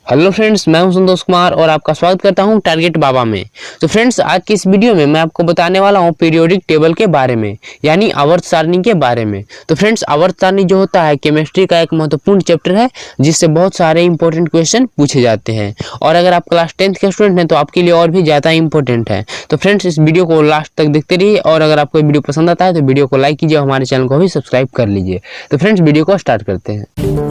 Hello friends, मैं हूं संतोष कुमार और आपका स्वागत करता हूं टारगेट बाबा में। तो फ्रेंड्स, आज की इस वीडियो में मैं आपको बताने वाला हूं पीरियोडिक टेबल के बारे में, यानी आवर्त सारणी के बारे में। तो फ्रेंड्स, आवर्त सारणी जो होता है केमिस्ट्री का एक महत्वपूर्ण चैप्टर है, जिससे बहुत सारे इंपॉर्टेंट क्वेश्चन पूछे जाते हैं। और अगर आप क्लास 10th के स्टूडेंट हैं तो आपके लिए और भी ज़्यादा इंपॉर्टेंट है। तो फ्रेंड्स, इस वीडियो को लास्ट तक देखते रहिए और अगर आपको वीडियो पसंद आता है तो वीडियो को लाइक कीजिए और हमारे चैनल को भी सब्सक्राइब कर लीजिए। तो फ्रेंड्स, वीडियो को स्टार्ट करते हैं।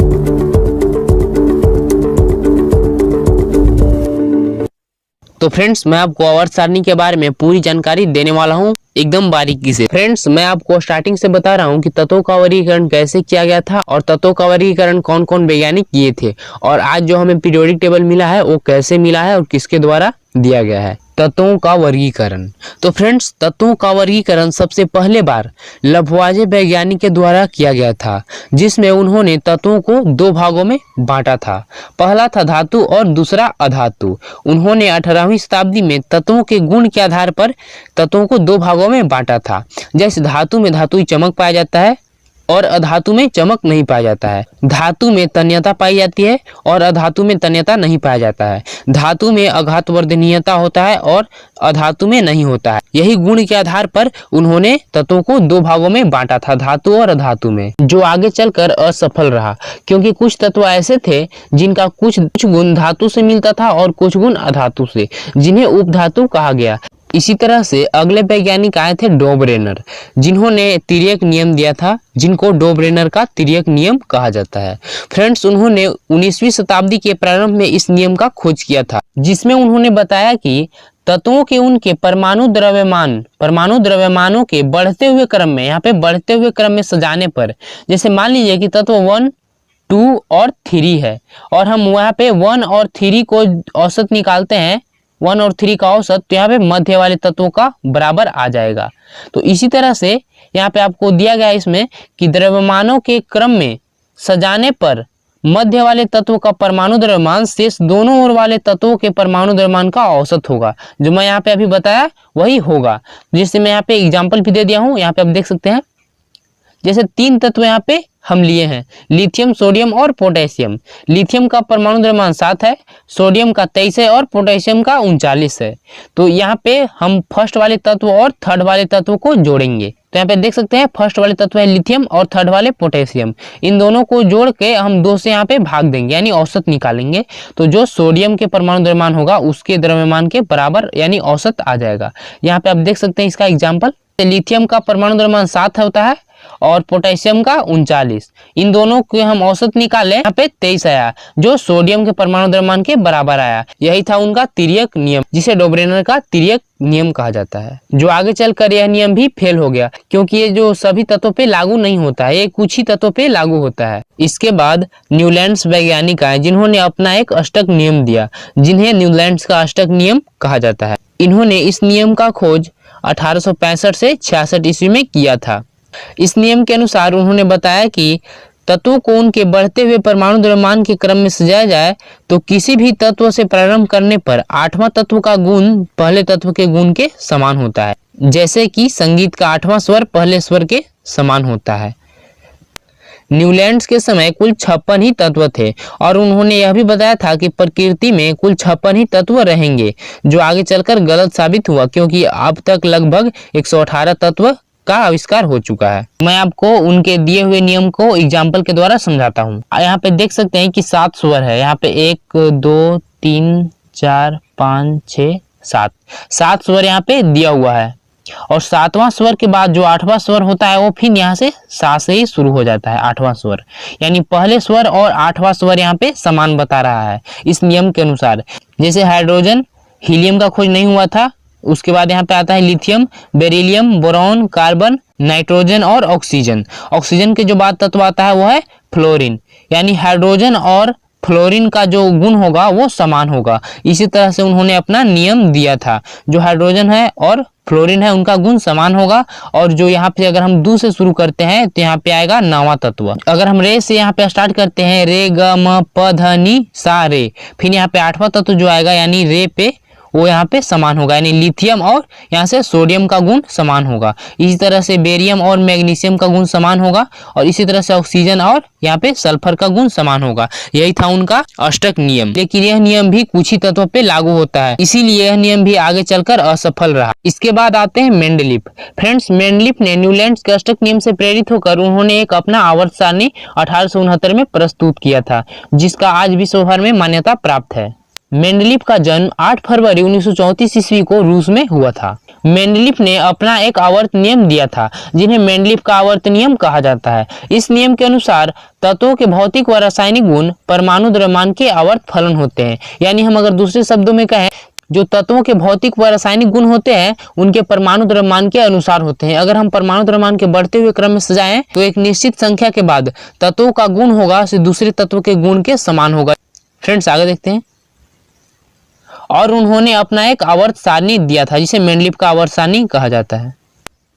तो फ्रेंड्स, मैं आपको आवर्त सारणी के बारे में पूरी जानकारी देने वाला हूं, एकदम बारीकी से। फ्रेंड्स, मैं आपको स्टार्टिंग से बता रहा हूं कि तत्वों का वर्गीकरण कैसे किया गया था और तत्वों का वर्गीकरण कौन कौन वैज्ञानिक किए थे, और आज जो हमें पीरियोडिक टेबल मिला है वो कैसे मिला है और किसके द्वारा दिया गया है। तत्वों का वर्गीकरण। तो फ्रेंड्स, तत्वों का वर्गीकरण सबसे पहले बार लभवाजे वैज्ञानिक के द्वारा किया गया था, जिसमें उन्होंने तत्वों को दो भागों में बांटा था। पहला था धातु और दूसरा अधातु। उन्होंने 18वीं शताब्दी में तत्वों के गुण के आधार पर तत्वों को दो भागों में बांटा था। जैसे धातु में धातुई चमक पाया जाता है और अधातु में चमक नहीं पाया जाता है। धातु में तन्यता पाई जाती है और अधातु में तन्यता नहीं पाया जाता है। धातु में आघातवर्धनीयता होता है और अधातु में नहीं होता है। यही गुण के आधार पर उन्होंने तत्वों को दो भागों में बांटा था, धातु और अधातु में, जो आगे चलकर असफल रहा, क्योंकि कुछ तत्व ऐसे थे जिनका कुछ गुण धातु से मिलता था और कुछ गुण अधातु से, जिन्हें उपधातु कहा गया। इसी तरह से अगले वैज्ञानिक आए थे डोबरेनर, जिन्होंने तिर्यक नियम दिया था, जिनको डोबरेनर का तिर्यक नियम कहा जाता है। फ्रेंड्स, उन्होंने 19वीं शताब्दी के प्रारंभ में इस नियम का खोज किया था, जिसमें उन्होंने बताया कि तत्वों के उनके परमाणु द्रव्यमानों के बढ़ते हुए क्रम में, यहाँ पे बढ़ते हुए क्रम में सजाने पर, जैसे मान लीजिए कि तत्व 1, 2 और 3 है और हम वहाँ पे 1 और 3 को औसत निकालते हैं, 1 और 3 का औसत, तो यहाँ पे मध्य वाले तत्वों का बराबर आ जाएगा। तो इसी तरह से यहाँ पे आपको दिया गया है इसमें कि द्रव्यमानों के क्रम में सजाने पर मध्य वाले तत्वों का परमाणु द्रव्यमान शेष दोनों ओर वाले तत्वों के परमाणु द्रव्यमान का औसत होगा। जो मैं यहाँ पे अभी बताया वही होगा, जिससे मैं यहाँ पे एग्जाम्पल भी दे दिया हूँ। यहाँ पे आप देख सकते हैं, जैसे 3 तत्व यहाँ पे हम लिए हैं, लिथियम, सोडियम और पोटेशियम। लिथियम का परमाणु द्रव्यमान 7 है, सोडियम का 23 है और पोटेशियम का 39 है। तो यहाँ पे हम फर्स्ट वाले तत्व और थर्ड वाले तत्व को जोड़ेंगे। तो यहाँ पे देख सकते हैं, फर्स्ट वाले तत्व है लिथियम और थर्ड वाले पोटेशियम। इन दोनों को जोड़ के हम 2 से यहाँ पे भाग देंगे, यानी औसत निकालेंगे। तो जो सोडियम के परमाणु द्रव्यमान होगा उसके द्रव्यमान के बराबर, यानी औसत आ जाएगा। यहाँ पे आप देख सकते हैं इसका एग्जाम्पल, लिथियम का परमाणु द्रव्यमान 7 होता है और पोटेशियम का 39। इन दोनों के हम औसत निकाले, यहाँ पे 23 आया, जो सोडियम के परमाणु द्रव्यमान के बराबर आया। यही था उनका तिर्यक नियम, जिसे डोबरेनर का तिर्यक नियम कहा जाता है। जो आगे चलकर यह नियम भी फेल हो गया, क्योंकि ये जो सभी तत्वों पे लागू नहीं होता है, ये कुछ ही तत्वों पे लागू होता है। इसके बाद न्यूलैंड्स वैज्ञानिक आए, जिन्होंने अपना एक अष्टक नियम दिया, जिन्हें न्यूलैंड्स का अष्टक नियम कहा जाता है। इन्होंने इस नियम का खोज 1865 से 66 ईस्वी में किया था। इस नियम के अनुसार उन्होंने बताया कि तत्वों को उनके बढ़ते हुए परमाणु द्रव्यमान के क्रम में सजाया जाए तो किसी भी तत्व से प्रारंभ करने पर 8वां तत्व का गुण पहले तत्व के गुण के समान होता है। जैसे कि संगीत का 8वां स्वर पहले स्वर के समान होता है। न्यूलैंड्स के समय कुल 56 ही तत्व थे और उन्होंने यह भी बताया था कि प्रकृति में कुल 56 ही तत्व रहेंगे, जो आगे चलकर गलत साबित हुआ, क्योंकि अब तक लगभग 118 तत्व का आविष्कार हो चुका है। मैं आपको उनके दिए हुए नियम को एग्जाम्पल के द्वारा समझाता हूँ। यहाँ पे देख सकते हैं कि 7 स्वर है, यहाँ पे 1 2 3 4 5 6 7 स्वर यहाँ पे दिया हुआ है। और 7वां स्वर के बाद जो 8वां स्वर होता है वो फिर यहाँ से 7 से ही शुरू हो जाता है, 8वां स्वर। यानी पहले स्वर और 8वां स्वर यहाँ पे समान बता रहा है इस नियम के अनुसार। जैसे हाइड्रोजन, हीलियम का खोज नहीं हुआ था, उसके बाद यहाँ पे आता है lithium, beryllium, boron, carbon, nitrogen और ऑक्सीजन। ऑक्सीजन के जो बाद तत्व आता है वो है फ्लोरीन, यानी हाइड्रोजन और फ्लोरीन का जो गुण होगा वो समान होगा। इसी तरह से उन्होंने अपना नियम दिया था, जो हाइड्रोजन है और फ्लोरीन है उनका गुण समान होगा। और जो यहाँ पे अगर हम 2 से शुरू करते हैं तो यहाँ पे आएगा 9वां तत्व। अगर हम रे से यहाँ पे स्टार्ट करते हैं, रे ग म प ध नि सा रे, फिर यहाँ पे 8वां तत्व जो आएगा, यानी रे पे वो यहाँ पे समान होगा, यानी लिथियम और यहाँ से सोडियम का गुण समान होगा। इसी तरह से बेरियम और मैग्नीशियम का गुण समान होगा और इसी तरह से ऑक्सीजन और यहाँ पे सल्फर का गुण समान होगा। यही था उनका अष्टक नियम। लेकिन यह नियम भी कुछ ही तत्वों पे लागू होता है, इसीलिए यह नियम भी आगे चलकर असफल रहा। इसके बाद आते हैं मेंडलीफ। फ्रेंड्स, मेंडलीफ ने न्यूलैंड्स के अष्टक नियम से प्रेरित होकर उन्होंने एक अपना आवर्त सारणी 1869 में प्रस्तुत किया था, जिसका आज विश्व भर में मान्यता प्राप्त है। मेंडलीफ का जन्म 8 फरवरी 1934 ईस्वी को रूस में हुआ था। मेंडलीफ ने अपना एक आवर्त नियम दिया था, जिन्हें मेंडलीफ का आवर्त नियम कहा जाता है। इस नियम के अनुसार तत्वों के भौतिक व रासायनिक गुण परमाणु द्रव्यमान के आवर्त फलन होते हैं। यानी हम अगर दूसरे शब्दों में कहें, जो तत्वों के भौतिक व रासायनिक गुण होते हैं उनके परमाणु द्रव्यमान के अनुसार होते हैं। अगर हम परमाणु द्रव्यमान के बढ़ते हुए क्रम में सजाएं तो एक निश्चित संख्या के बाद तत्वों का गुण होगा से दूसरे तत्व के गुण के समान होगा। फ्रेंड्स, आगे देखते हैं। और उन्होंने अपना एक आवर्त सारणी दिया था, जिसे मेंडलीफ का आवर्त सारणी कहा जाता है।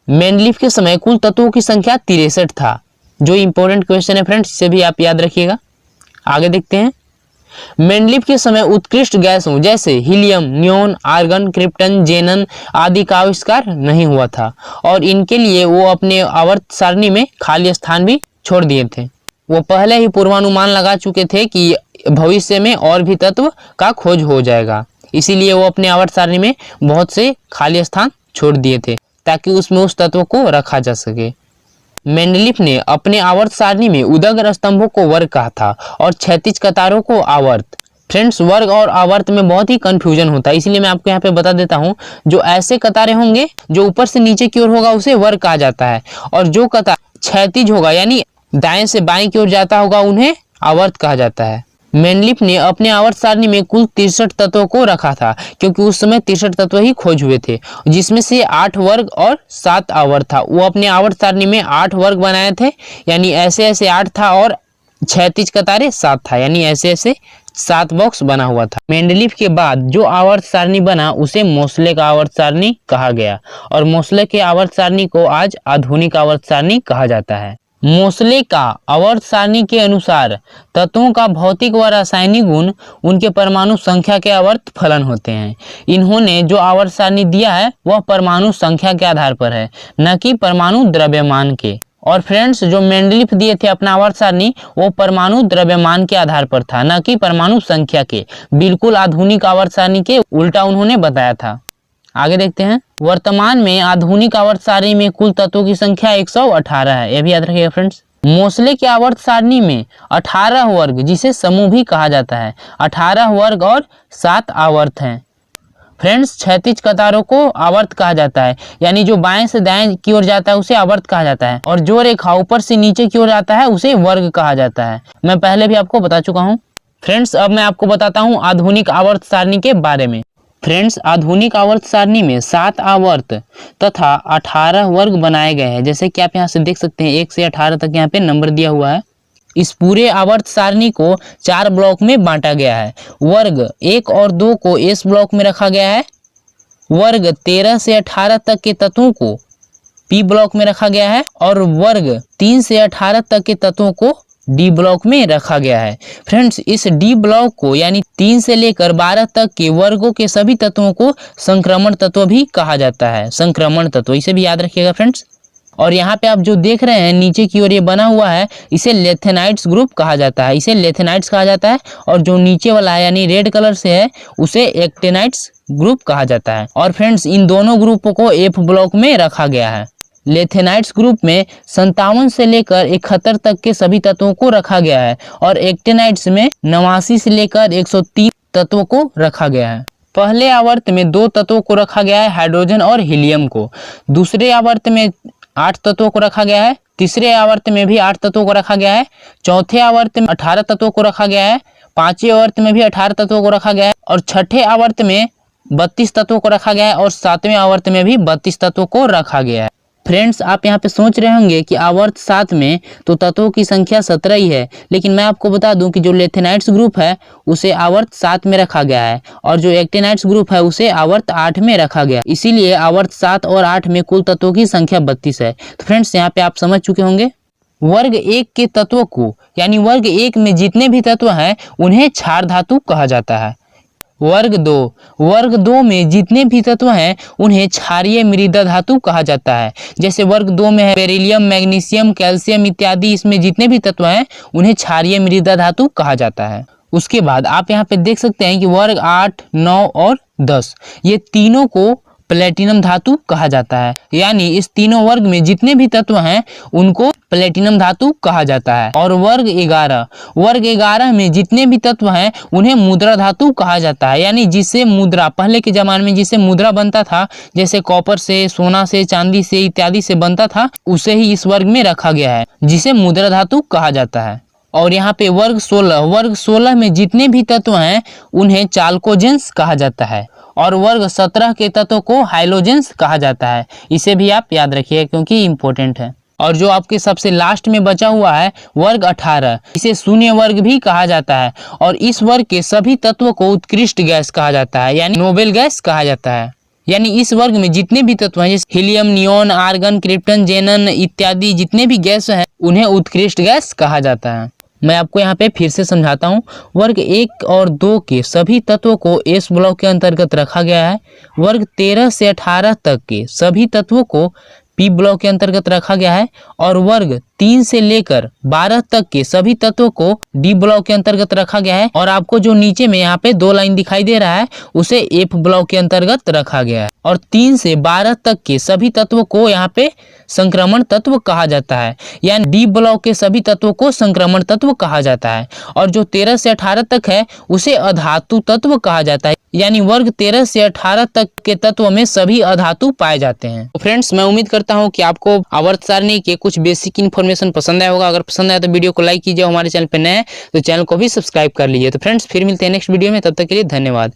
मेंडलीफ के समय कुल तत्वों की संख्या 63 था। जो इंपॉर्टेंट क्वेश्चन है फ्रेंड्स, इसे भी आप याद रखिएगा। आगे देखते हैं। मेंडलीफ के समय उत्कृष्ट गैसों जैसे हीलियम, नियोन, आर्गन, क्रिप्टन, जेनन आदि का आविष्कार नहीं हुआ था और इनके लिए वो अपने आवर्त सारणी में खाली स्थान भी छोड़ दिए थे। वो पहले ही पूर्वानुमान लगा चुके थे कि भविष्य में और भी तत्व का खोज हो जाएगा, इसीलिए वो अपने आवर्त सारणी में बहुत से खाली स्थान छोड़ दिए थे ताकि उसमें उस तत्व को रखा जा सके। मेंडलीफ ने अपने आवर्त सारणी में उदग्र स्तंभों को वर्ग कहा था और क्षैतिज कतारों को आवर्त। फ्रेंड्स, वर्ग और आवर्त में बहुत ही कंफ्यूजन होता है, इसलिए मैं आपको यहाँ पे बता देता हूँ। जो ऐसे कतारें होंगे जो ऊपर से नीचे की ओर होगा उसे वर्ग कहा जाता है, और जो कतार क्षैतिज होगा यानी दाएं से बाएं की ओर जाता होगा उन्हें आवर्त कहा जाता है। मेंडलीफ ने अपने आवर्त सारणी में कुल 63 तत्वों को रखा था, क्योंकि उस समय 63 तत्व ही खोज हुए थे, जिसमें से 8 वर्ग और 7 आवर्त था। वो अपने आवर्त सारणी में 8 वर्ग बनाए थे, यानी ऐसे ऐसे 8 था, और क्षैतिज कतारें 7 था, यानी ऐसे ऐसे 7 बॉक्स बना हुआ था। मेंडलीफ के बाद जो आवर्त सारणी बना उसे मोसले का आवर्त सारणी कहा गया, और मोसले के आवर्त सारणी को आज आधुनिक आवर्त सारणी कहा जाता है। मोसले का आवर्त सारणी के अनुसार तत्वों का भौतिक व रासायनिक गुण उनके परमाणु संख्या के आवर्त फलन होते हैं। इन्होंने जो आवर्त सारणी दिया है वह परमाणु संख्या के आधार पर है, न कि परमाणु द्रव्यमान के। और फ्रेंड्स, जो मेंडलीफ दिए थे अपना आवर्त सारणी वो परमाणु द्रव्यमान के आधार पर था, न कि परमाणु संख्या के। बिल्कुल आधुनिक आवर्त सारणी के उल्टा उन्होंने बताया था। आगे देखते हैं। वर्तमान में आधुनिक आवर्त सारणी में कुल तत्वों की संख्या 118 है, यह भी याद रखिएगा फ्रेंड्स। मोसले के आवर्त सारणी में 18 वर्ग, जिसे समूह भी कहा जाता है, 18 वर्ग और 7 आवर्त हैं। फ्रेंड्स, क्षैतिज कतारों को आवर्त कहा जाता है, यानी जो बाएं से दाएं की ओर जाता है उसे आवर्त कहा जाता है, और जो रेखा ऊपर से नीचे की ओर जाता है उसे वर्ग कहा जाता है। मैं पहले भी आपको बता चुका हूँ। फ्रेंड्स, अब मैं आपको बताता हूँ आधुनिक आवर्त सारणी के बारे में। फ्रेंड्स, आधुनिक आवर्त सारणी में 7 आवर्त तथा 18 वर्ग बनाए गए हैं, जैसे कि आप यहाँ से देख सकते हैं 1 से 18 तक यहाँ पे नंबर दिया हुआ है। इस पूरे आवर्त सारणी को 4 ब्लॉक में बांटा गया है। वर्ग 1 और 2 को एस ब्लॉक में रखा गया है, वर्ग 13 से 18 तक के तत्वों को पी ब्लॉक में रखा गया है, और वर्ग 3 से 18 तक के तत्वों को डी ब्लॉक में रखा गया है। फ्रेंड्स, इस डी ब्लॉक को यानी 3 से लेकर 12 तक के वर्गों के सभी तत्वों को संक्रमण तत्व भी कहा जाता है। संक्रमण तत्व, इसे भी याद रखिएगा फ्रेंड्स। और यहाँ पे आप जो देख रहे हैं नीचे की ओर ये बना हुआ है, इसे लेथेनाइट्स ग्रुप कहा जाता है, इसे लेथेनाइट्स कहा जाता है। और जो नीचे वाला है यानी रेड कलर से है उसे एक्टेनाइट्स ग्रुप कहा जाता है। और फ्रेंड्स, इन दोनों ग्रुपों को एफ ब्लॉक में रखा गया है। लेथेनाइट्स ग्रुप में 57 से लेकर 71 तक के सभी तत्वों को रखा गया है, और एक्टेनाइट्स में 89 से लेकर 103 तत्वों को रखा गया है। पहले आवर्त में 2 तत्वों को रखा गया है, हाइड्रोजन और हीलियम को। दूसरे आवर्त में 8 तत्वों को रखा गया है। तीसरे आवर्त में भी 8 तत्वों को रखा गया है। चौथे आवर्त में 18 तत्वों को रखा गया है। पांचवें आवर्त में भी 18 तत्वों को रखा गया है, और छठे आवर्त में 32 तत्वों को रखा गया है, और 7वें आवर्त में भी 32 तत्वों को रखा गया है। फ्रेंड्स, आप यहाँ पे सोच रहे होंगे कि आवर्त 7 में तो तत्वों की संख्या 17 ही है, लेकिन मैं आपको बता दूं कि जो लेथेनाइट्स ग्रुप है उसे आवर्त 7 में रखा गया है, और जो एक्टेनाइट्स ग्रुप है उसे आवर्त 8 में रखा गया। इसीलिए आवर्त 7 और 8 में कुल तत्वों की संख्या 32 है। तो फ्रेंड्स, यहाँ पे आप समझ चुके होंगे। वर्ग 1 के तत्वों को यानी वर्ग 1 में जितने भी तत्व हैं उन्हें क्षार धातु कहा जाता है। वर्ग दो में जितने भी तत्व हैं उन्हें क्षारीय मृदा धातु कहा जाता है। जैसे वर्ग दो में है बेरिलियम, मैग्नीशियम, कैल्शियम इत्यादि, इसमें जितने भी तत्व हैं उन्हें क्षारीय मृदा धातु कहा जाता है। उसके बाद आप यहाँ पे देख सकते हैं कि वर्ग 8, 9 और 10 ये तीनों को प्लेटिनम धातु कहा जाता है। यानी इस तीनों वर्ग में जितने भी तत्व हैं उनको प्लेटिनम धातु कहा जाता है। और वर्ग 11 में जितने भी तत्व हैं उन्हें मुद्रा धातु कहा जाता है। यानी जिससे मुद्रा पहले के जमाने में जिससे मुद्रा बनता था, जैसे कॉपर से, सोना से, चांदी से इत्यादि से बनता था, उसे ही इस वर्ग में रखा गया है जिसे मुद्रा धातु कहा जाता है। और यहाँ पे वर्ग 16 में जितने भी तत्व हैं उन्हें चाल्कोजेंस कहा जाता है। और वर्ग 17 के तत्वों को हाइलोजेंस कहा जाता है। इसे भी आप याद रखिए क्योंकि इंपॉर्टेंट है। और जो आपके सबसे लास्ट में बचा हुआ है वर्ग 18, इसे शून्य वर्ग भी कहा जाता है। और इस वर्ग के सभी तत्वों को उत्कृष्ट गैस कहा जाता है, यानी नोबेल गैस कहा जाता है। यानी इस वर्ग में जितने भी तत्व हैं जैसे हीलियम, नियोन, आर्गन, क्रिप्टन, जेनन इत्यादि जितने भी गैस हैं उन्हें उत्कृष्ट गैस कहा जाता है। मैं आपको यहाँ पे फिर से समझाता हूँ। वर्ग 1 और 2 के सभी तत्वों को एस ब्लॉक के अंतर्गत रखा गया है। वर्ग 13 से 18 तक के सभी तत्वों को पी ब्लॉक के अंतर्गत रखा गया है। और वर्ग 3 से लेकर 12 तक के सभी तत्वों को डी ब्लॉक के अंतर्गत रखा गया है। और आपको जो नीचे में यहाँ पे 2 लाइन दिखाई दे रहा है उसे एफ ब्लॉक के अंतर्गत रखा गया है। और 3 से 12 तक के सभी तत्वों को यहाँ पे संक्रमण तत्व कहा जाता है। यानी डी ब्लॉक के सभी तत्वों को संक्रमण तत्व कहा जाता है। और जो 13 से 18 तक है उसे अधातु तत्व कहा जाता है। यानी वर्ग 13 से 18 तक के तत्व में सभी अधातु पाए जाते हैं। तो फ्रेंड्स, मैं उम्मीद करता हूँ कि आपको आवर्त सारणी के कुछ बेसिक इन्फॉर्मेशन पसंद आया होगा। अगर पसंद आया तो वीडियो को लाइक कीजिए, हमारे चैनल पर नए हैं तो चैनल को भी सब्सक्राइब कर लीजिए। तो फ्रेंड्स, फिर मिलते हैं नेक्स्ट वीडियो में, तब तक के लिए धन्यवाद।